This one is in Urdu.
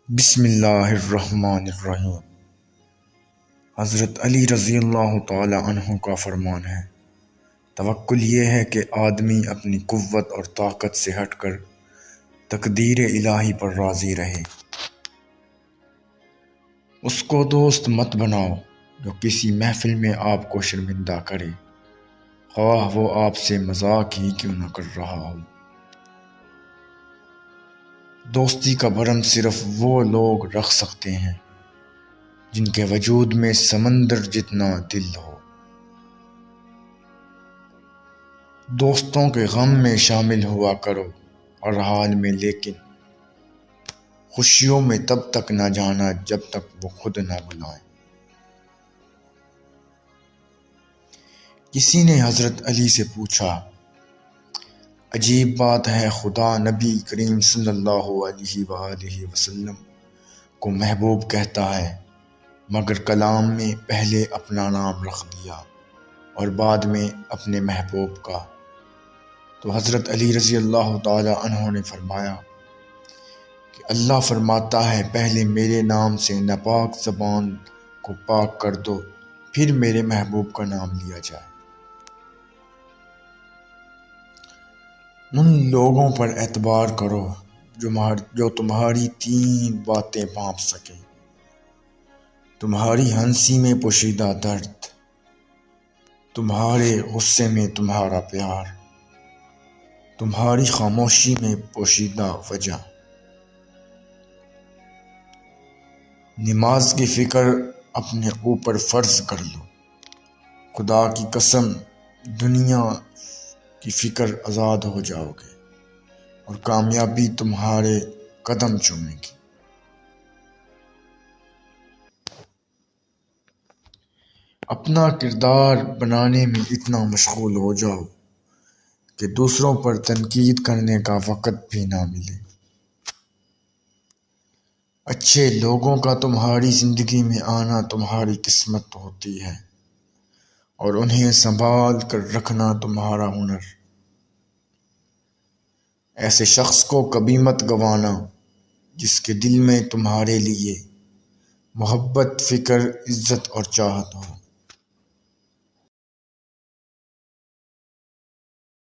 بسم اللہ الرحمن الرحیم۔ حضرت علی رضی اللہ تعالی عنہ کا فرمان ہے، توکل یہ ہے کہ آدمی اپنی قوت اور طاقت سے ہٹ کر تقدیر الہی پر راضی رہے۔ اس کو دوست مت بناؤ جو کسی محفل میں آپ کو شرمندہ کرے، خواہ وہ آپ سے مذاق ہی کیوں نہ کر رہا ہو۔ دوستی کا بھرم صرف وہ لوگ رکھ سکتے ہیں جن کے وجود میں سمندر جتنا دل ہو۔ دوستوں کے غم میں شامل ہوا کرو ہر حال میں، لیکن خوشیوں میں تب تک نہ جانا جب تک وہ خود نہ بلائیں۔ کسی نے حضرت علی سے پوچھا، عجیب بات ہے، خدا نبی کریم صلی اللہ علیہ وآلہ وسلم کو محبوب کہتا ہے، مگر کلام میں پہلے اپنا نام رکھ دیا اور بعد میں اپنے محبوب کا۔ تو حضرت علی رضی اللہ تعالی عنہ نے فرمایا کہ اللہ فرماتا ہے، پہلے میرے نام سے ناپاک زبان کو پاک کر دو، پھر میرے محبوب کا نام لیا جائے۔ ان لوگوں پر اعتبار کرو جو تمہاری تین باتیں بھانپ سکیں: تمہاری ہنسی میں پوشیدہ درد، تمہارے غصے میں تمہارا پیار، تمہاری خاموشی میں پوشیدہ وجہ۔ نماز کی فکر اپنے اوپر فرض کر لو، خدا کی قسم دنیا کی فکر آزاد ہو جاؤ گے اور کامیابی تمہارے قدم چومے گی۔ اپنا کردار بنانے میں اتنا مشغول ہو جاؤ کہ دوسروں پر تنقید کرنے کا وقت بھی نہ ملے۔ اچھے لوگوں کا تمہاری زندگی میں آنا تمہاری قسمت ہوتی ہے اور انہیں سنبھال کر رکھنا تمہارا ہنر۔ ایسے شخص کو کبھی مت گنوانا جس کے دل میں تمہارے لیے محبت، فکر، عزت اور چاہت ہو۔